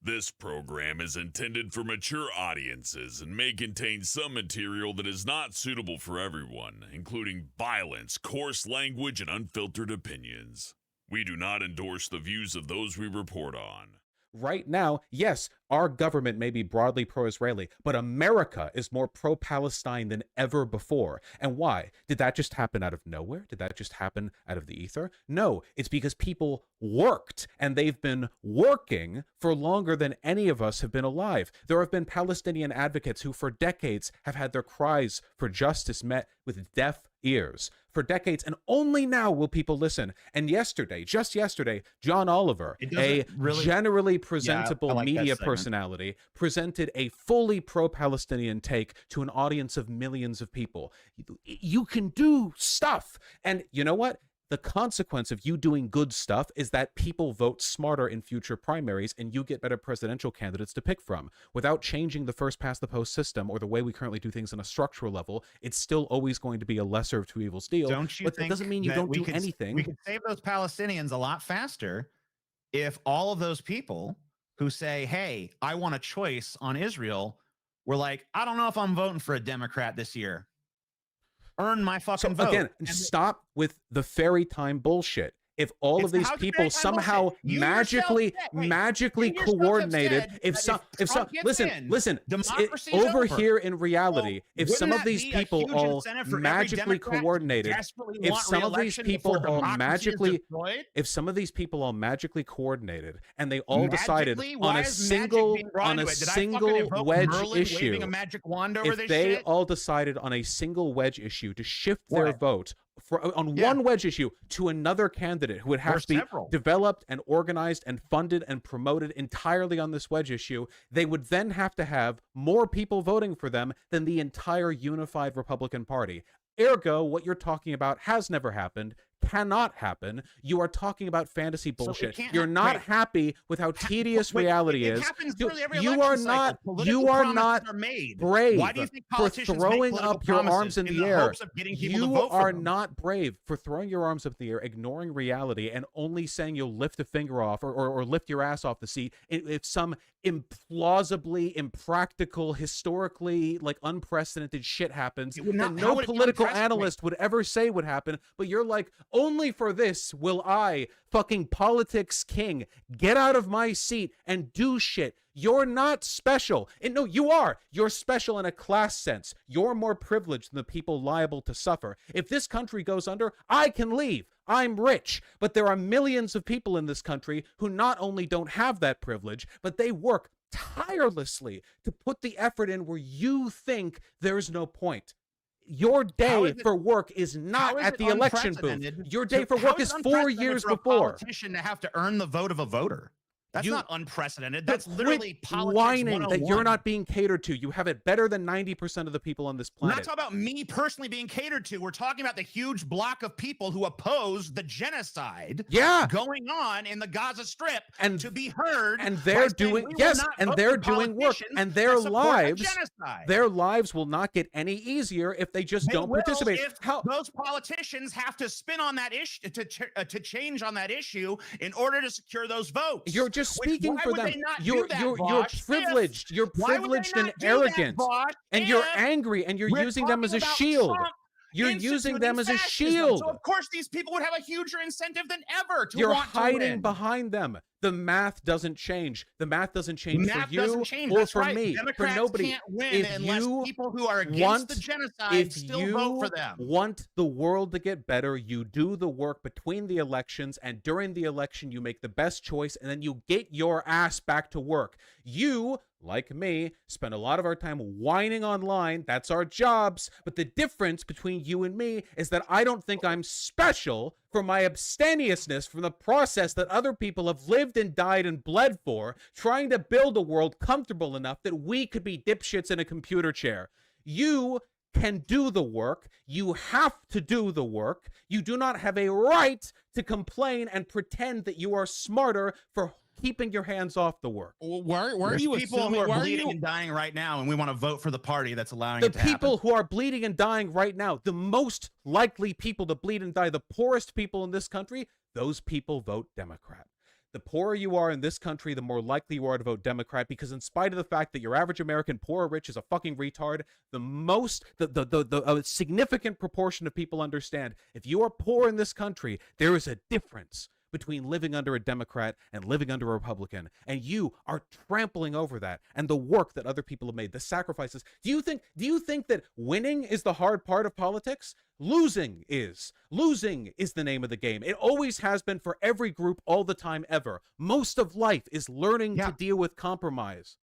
This program is intended for mature audiences and may contain some material that is not suitable for everyone, including violence, coarse language, and unfiltered opinions. We do not endorse the views of those we report on. Right now, yes, our government may be broadly pro-Israeli, but America is more pro-Palestine than ever before. And why? Did that just happen out of nowhere? Did that just happen out of the ether? No, it's because people worked, and they've been working for longer than any of us have been alive. There have been Palestinian advocates who for decades have had their cries for justice met with deaf ears. For decades, and only now will people listen. And yesterday, just yesterday, John Oliver, a generally presentable media personality, presented a fully pro-Palestinian take to an audience of millions of people. You can do stuff. And you know what? The consequence of you doing good stuff is that people vote smarter in future primaries and you get better presidential candidates to pick from. Without changing the first past the post system or the way we currently do things on a structural level, it's still always going to be a lesser of two evils deal. Don't you but think that doesn't mean you don't do anything. We could save those Palestinians a lot faster if all of those people who say, hey, I want a choice on Israel, were like, I don't know if I'm voting for a Democrat this year. Earn my fucking vote. Again, stop with the fairy time bullshit. If all of these people somehow magically coordinated, listen, over here in reality, if some of these people all magically coordinated, if some of these people all magically coordinated, and they all decided on a single wedge issue, if they all decided on a single wedge issue to shift their vote one wedge issue to another candidate who would have to be developed and organized and funded and promoted entirely on this wedge issue, they would then have to have more people voting for them than the entire unified Republican Party. Ergo, what you're talking about has never happened, cannot happen. You are talking about fantasy bullshit. You're not happy with how tedious reality is. You are not brave for throwing up your arms in the air. You are not brave for throwing your arms up in the air, ignoring reality, and only saying you'll lift a finger off or lift your ass off the seat if some implausibly, impractical, historically unprecedented shit happens that no political analyst would ever say would happen. But you're like, only for this will I, fucking politics king, get out of my seat and do shit. You're not special. And no, you are. You're special in a class sense. You're more privileged than the people liable to suffer. If this country goes under, I can leave. I'm rich. But there are millions of people in this country who not only don't have that privilege, but they work tirelessly to put the effort in where you think there's no point. Your day for work is not at the election booth. Your day for work is 4 years before. A politician to have to earn the vote of a voter. That's not unprecedented. That's literally politics whining 101. that you're not being catered to. You have it better than 90% of the people on this planet. We're not talking about me personally being catered to. We're talking about the huge block of people who oppose the genocide going on in the Gaza Strip and to be heard. And they're doing and they're doing work. And their lives will not get any easier if they just don't participate. If those politicians have to spin on that issue to change on that issue in order to secure those votes. You're just speaking for them. You're privileged. You're privileged and arrogant, and you're angry, and you're using them as a shield. You're using them as a shield. So of course these people would have a huger incentive than ever to You're want to hiding win. behind them. The math doesn't change. The math doesn't change for you or That's for right. me, Democrats for nobody. Can't win unless people who are against the genocide still vote for them. If you want the world to get better, you do the work between the elections, and during the election you make the best choice, and then you get your ass back to work. You, like me, spend a lot of our time whining online. That's our jobs. But the difference between you and me is that I don't think I'm special for my abstemiousness from the process that other people have lived and died and bled for, trying to build a world comfortable enough that we could be dipshits in a computer chair. You can do the work. You have to do the work. You do not have a right to complain and pretend that you are smarter for keeping your hands off the work. Why are you people who are bleeding and dying right now, and we want to vote for the party that's allowing it to happen? The people who are bleeding and dying right now, the most likely people to bleed and die, the poorest people in this country, those people vote Democrat. the poorer you are in this country, the more likely you are to vote Democrat, because in spite of the fact that your average American, poor or rich, is a fucking retard, a significant proportion of people understand if you are poor in this country, there is a difference between living under a Democrat and living under a Republican, and you are trampling over that and the work that other people have made, the sacrifices. Do you think that winning is the hard part of politics? Losing is the name of the game. It always has been for every group all the time ever. Most of life is learning to deal with compromise.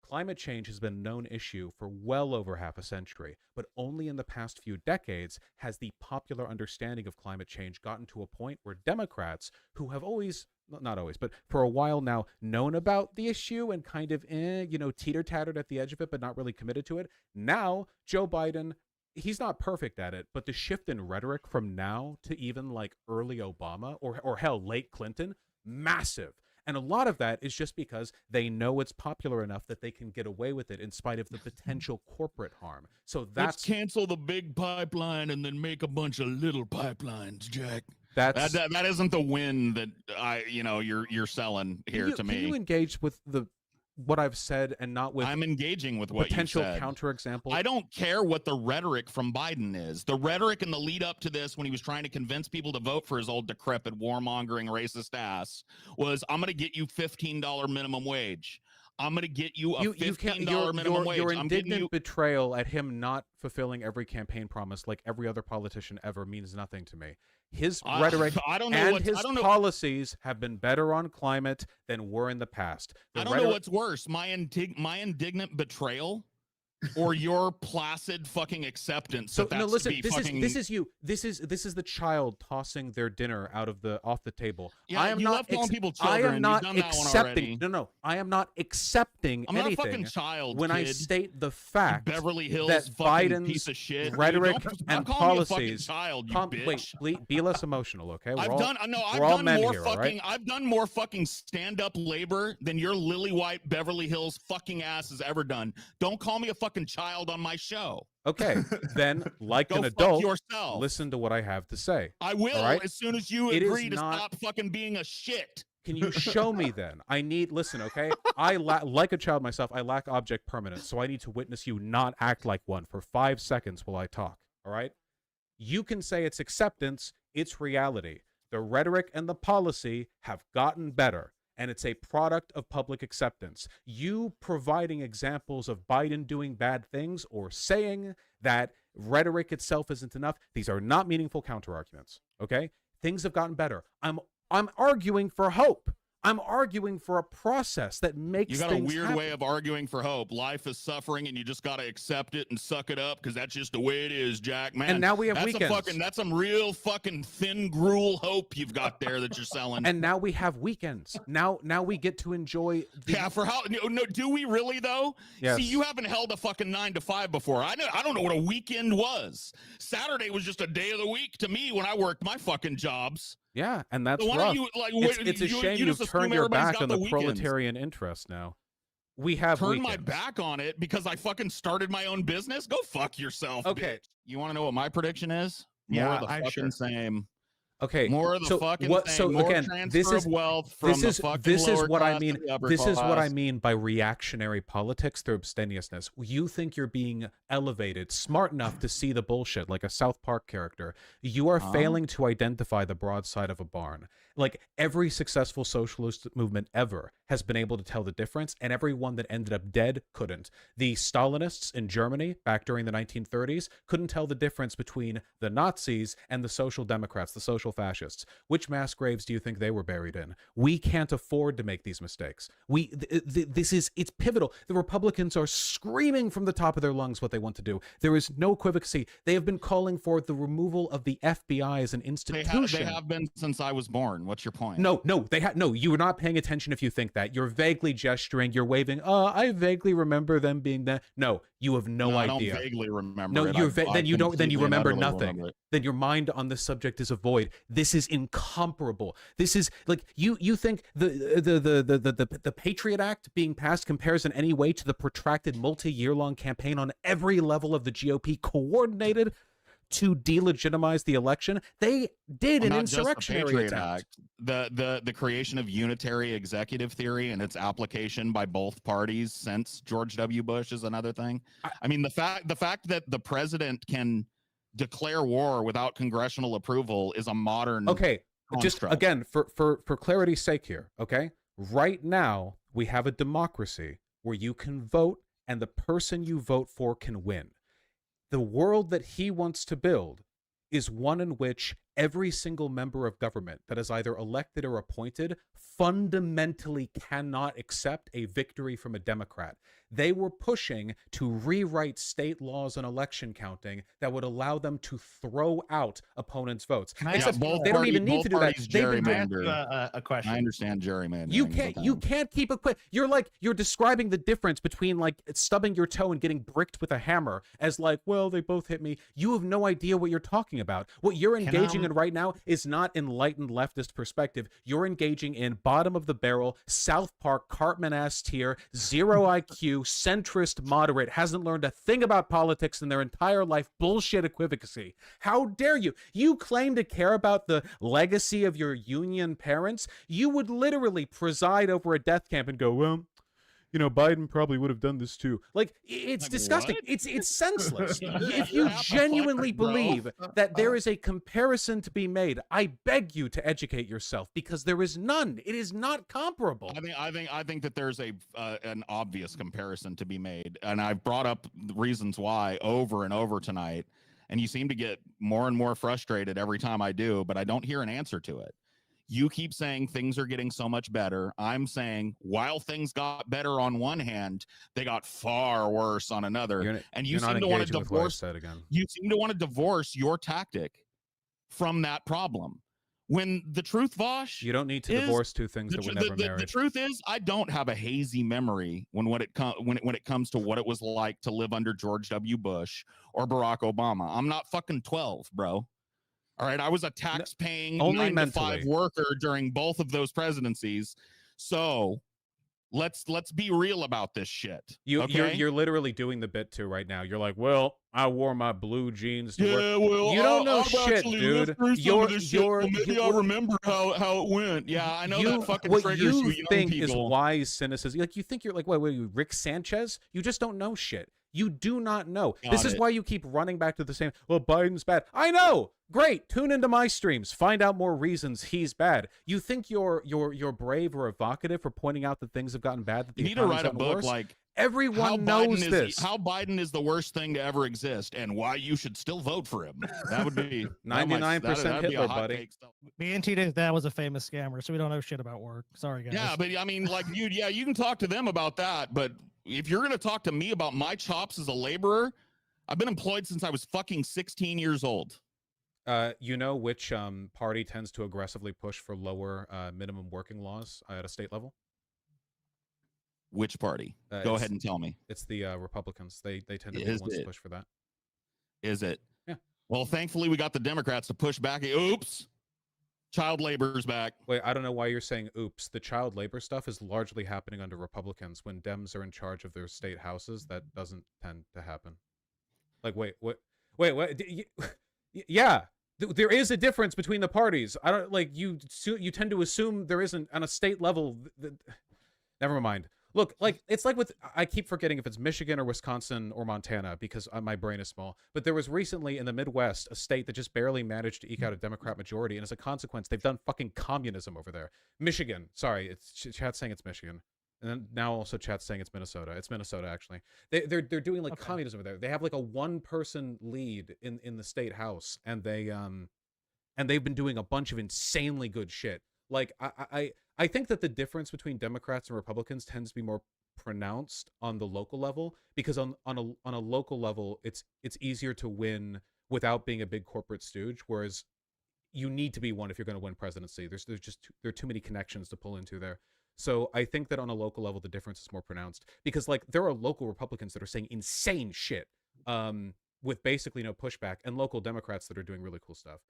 Climate change has been a known issue for well over half a century, but only in the past few decades has the popular understanding of climate change gotten to a point where Democrats, who have always, not always, but for a while now, known about the issue and kind of, teeter-tattered at the edge of it, but not really committed to it. Now, Joe Biden, he's not perfect at it, but the shift in rhetoric from now to even like early Obama or hell, late Clinton, massive. And a lot of that is just because they know it's popular enough that they can get away with it in spite of the potential corporate harm. So let's cancel the big pipeline and then make a bunch of little pipelines, Jack. That isn't the win that you're selling here to me. Can you engage with what I've said and not with I'm engaging with what potential you said. Counterexample? I don't care what the rhetoric from Biden is. The rhetoric in the lead up to this, when he was trying to convince people to vote for his old decrepit warmongering racist ass, was I'm going to get you $15 minimum wage. I'm going to get you a $15 minimum wage. Your indignant betrayal at him not fulfilling every campaign promise like every other politician ever means nothing to me. His rhetoric and his policies have been better on climate than were in the past. I don't know what's worse, my indignant betrayal or your placid fucking acceptance. So no, listen. This is you. This is the child tossing their dinner off the table. Yeah, I am not calling people children. I am not You've done accepting. No. I am not accepting I'm anything. Not a fucking child, when kid. I state the fact Beverly Hills that fucking piece of shit rhetoric and policies. Child, you bitch. Wait, be less emotional, okay? I've done more fucking stand-up labor than your lily white Beverly Hills fucking ass has ever done. Don't call me a fucking child on my show. Okay, then, like Go an adult, yourself. Listen to what I have to say. I will, right? as soon as you agree to stop fucking being a shit. Can you show me then? Listen, okay? Like a child myself, I lack object permanence, so I need to witness you not act like one for 5 seconds while I talk, all right? You can say it's acceptance, it's reality. The rhetoric and the policy have gotten better, and it's a product of public acceptance. You providing examples of Biden doing bad things or saying that rhetoric itself isn't enough, these are not meaningful counterarguments, okay? Things have gotten better. I'm arguing for hope. I'm arguing for a process that makes things happen. You got a weird way of arguing for hope. Life is suffering, and you just got to accept it and suck it up because that's just the way it is, Jack. Man, and now we have weekends. That's some real fucking thin gruel hope you've got there that you're selling. And now we have weekends. Now we get to enjoy. Yeah, for how? No, do we really though? Yes. See, you haven't held a fucking 9 to 5 before. I don't know what a weekend was. Saturday was just a day of the week to me when I worked my fucking jobs. Yeah, and that's so rough. It's a shame you've turned your back on the proletarian interest now. We have turned my back on it because I fucking started my own business. Go fuck yourself. Okay. Bitch. You want to know what my prediction is? Yeah, More of the fucking same. Okay. More of the fucking same. So more again, transfer of wealth from this is what I mean. This is what I class. mean by reactionary politics through abstemiousness. You think you're being elevated, smart enough to see the bullshit like a South Park character. You are failing to identify the broad side of a barn. Like every successful socialist movement ever has been able to tell the difference, and every one that ended up dead couldn't. The Stalinists in Germany back during the 1930s couldn't tell the difference between the Nazis and the Social Democrats, the social fascists. Which mass graves do you think they were buried in? We can't afford to make these mistakes. It's pivotal. The Republicans are screaming from the top of their lungs what they want to do. There is no equivocy. They have been calling for the removal of the FBI as an institution. They have been since I was born. What's your point? No. You are not paying attention if you think that. You're vaguely gesturing. You're waving. I vaguely remember them being that. No, you have no idea. I don't vaguely remember. No, it. Then you remember nothing. Remember then your mind on this subject is a void. This is incomparable. This is like you think the Patriot Act being passed compares in any way to the protracted multi-year long campaign on every level of the GOP coordinated to delegitimize the election. They did an insurrectionary attack. The creation of unitary executive theory and its application by both parties since George W. Bush is another thing. I mean, the fact that the president can declare war without congressional approval is a modern construct. Just again, for clarity's sake here, okay? Right now, we have a democracy where you can vote and the person you vote for can win. The world that he wants to build is one in which every single member of government that is either elected or appointed fundamentally cannot accept a victory from a Democrat. They were pushing to rewrite state laws on election counting that would allow them to throw out opponents' votes. Except they don't even need to do that. A question. I understand gerrymandering. You can't keep a quick. You're describing the difference between like stubbing your toe and getting bricked with a hammer as like, well, they both hit me. You have no idea what you're talking about. What you're engaging in right now is not enlightened leftist perspective. You're engaging in bottom of the barrel, South Park, Cartman-ass tier, zero IQ, centrist, moderate, hasn't learned a thing about politics in their entire life, bullshit equivacy. How dare you? You claim to care about the legacy of your union parents. You would literally preside over a death camp and go, well, you know, Biden probably would have done this too. Like, it's disgusting. What? It's senseless. If you genuinely believe that there is a comparison to be made, I beg you to educate yourself, because there is none. It is not comparable. I think that there's an obvious comparison to be made, and I've brought up the reasons why over and over tonight, and you seem to get more and more frustrated every time I do, but I don't hear an answer to it. You keep saying things are getting so much better. I'm saying while things got better on one hand, they got far worse on another. And you seem to want to divorce. You seem to want to divorce your tactic from that problem. When the truth, Vaush, you don't need to divorce two things that were never married. The truth is, I don't have a hazy memory when it comes to what it was like to live under George W. Bush or Barack Obama. I'm not fucking 12, bro. All right, I was a tax-paying 9-to-5 worker during both of those presidencies. So let's be real about this shit. You're literally doing the bit too right now. You're like, well, I wore my blue jeans to work. Well, you don't know shit, dude. Maybe I'll remember how it went. Yeah, I know that fucking triggers you young think people. Is wise cynicism. Like, you think you're like, wait, Rick Sanchez? You just don't know shit. You do not know. This is why you keep running back to the same, well, Biden's bad. I know. Great. Tune into my streams. Find out more reasons he's bad. You think you're brave or evocative for pointing out that things have gotten bad? That you need to write a book like everyone knows this. How Biden is the worst thing to ever exist and why you should still vote for him. That would be 99% Hitler, buddy. Me and T that was a famous scammer, so we don't know shit about work. Sorry, guys. Yeah, but I mean, like, you can talk to them about that, but if you're going to talk to me about my chops as a laborer, I've been employed since I was fucking 16 years old. You know which party tends to aggressively push for lower minimum working laws at a state level? Which party? Go ahead and tell me. It's the Republicans. They tend to be the ones to push for that. Is it? Yeah. Well, thankfully, we got the Democrats to push back. Oops. Child labor's back. Wait, I don't know why you're saying oops. The child labor stuff is largely happening under Republicans. When Dems are in charge of their state houses, that doesn't tend to happen. Like, wait, what? Yeah, there is a difference between the parties. I don't like you tend to assume there isn't on a state level. Never mind. Look, like, it's like with, I keep forgetting if it's Michigan or Wisconsin or Montana because my brain is small. But there was recently in the Midwest a state that just barely managed to eke out a Democrat majority. And as a consequence, they've done fucking communism over there. Michigan. Sorry, it's chat's saying it's Michigan. And then now also chat's saying it's Minnesota. It's Minnesota, actually. They're doing like communism over there. They have like a one-person lead in the state house. And they've been doing a bunch of insanely good shit. Like, I think that the difference between Democrats and Republicans tends to be more pronounced on the local level, because on a local level, it's easier to win without being a big corporate stooge, whereas you need to be one if you're going to win presidency. There are too many connections to pull into there. So I think that on a local level, the difference is more pronounced, because like there are local Republicans that are saying insane shit with basically no pushback, and local Democrats that are doing really cool stuff.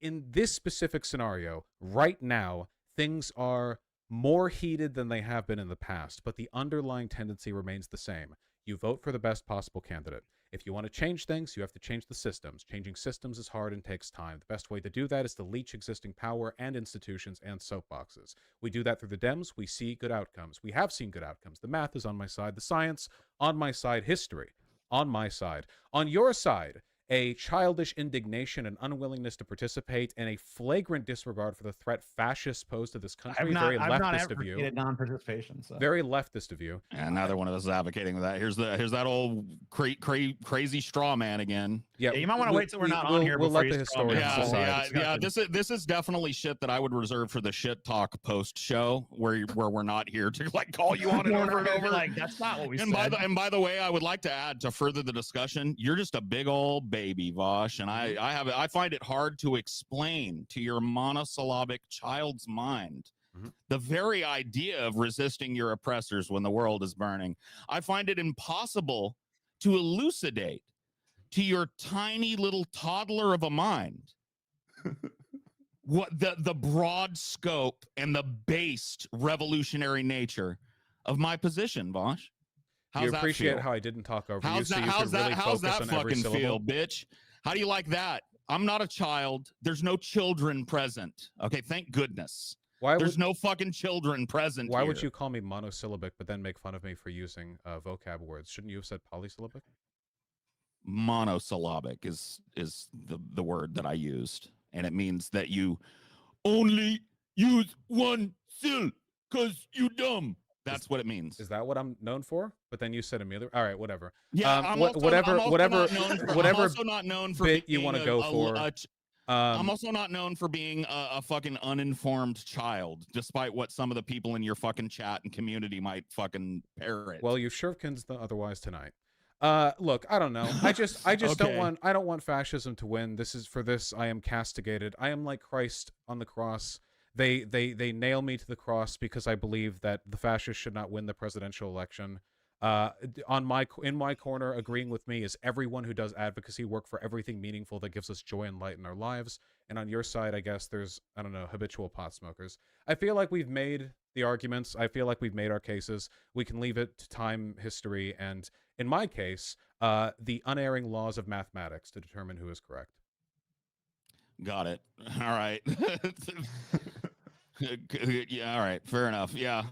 In this specific scenario, right now, things are more heated than they have been in the past, but the underlying tendency remains the same. You vote for the best possible candidate. If you want to change things, you have to change the systems. Changing systems is hard and takes time. The best way to do that is to leech existing power and institutions and soapboxes. We do that through the Dems. We see good outcomes. We have seen good outcomes. The math is on my side. The science on my side. History on my side. On your side, a childish indignation and unwillingness to participate, and a flagrant disregard for the threat fascists pose to this country. Very leftist of you. Non-participation. So. Very leftist of you. And neither one of us is advocating that. Here's that old crazy straw man again. Yeah, you might want to wait till we're not on here. We'll let the historians decide. Yeah. This is definitely shit that I would reserve for the shit talk post show, where we're not here to like call you on it over and over. Like that's not what we said. By the way, I would like to add to further the discussion. You're just a big old baby, Vaush, and I find it hard to explain to your monosyllabic child's mind the very idea of resisting your oppressors when the world is burning. I find it impossible to elucidate to your tiny little toddler of a mind what the broad scope and the based revolutionary nature of my position, Vaush. You appreciate how I didn't talk over you, so you how's could really that focus on every fucking syllable? feel, bitch? How do you like that? I'm not a child. There's no children present. Okay, thank goodness. There's no fucking children present. Why would you call me monosyllabic, but then make fun of me for using vocab words? Shouldn't you have said polysyllabic? Monosyllabic is the word that I used, and it means that you only use one syllable because you dumb. That's what it means. Is that what I'm known for? But then you said ameliorative. All right, whatever. Yeah, I'm also not known for bit you want to go for. I'm also not known for being a fucking uninformed child, despite what some of the people in your fucking chat and community might fucking parrot. Well, you shirkins the otherwise tonight. Look, I don't know. I just Okay. I don't want fascism to win. For this I am castigated. I am like Christ on the cross. They nail me to the cross because I believe that the fascists should not win the presidential election. In my corner, agreeing with me is everyone who does advocacy work for everything meaningful that gives us joy and light in our lives. And on your side, I guess there's, I don't know, habitual pot smokers. I feel like we've made the arguments. I feel like we've made our cases. We can leave it to time, history, and in my case, the unerring laws of mathematics to determine who is correct. Got it. All right. Yeah, all right. Fair enough. Yeah.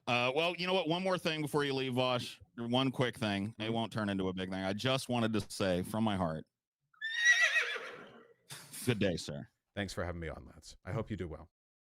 Well, you know what? One more thing before you leave, Vaush. One quick thing. It won't turn into a big thing. I just wanted to say from my heart, good day, sir. Thanks for having me on, Lance. I hope you do well.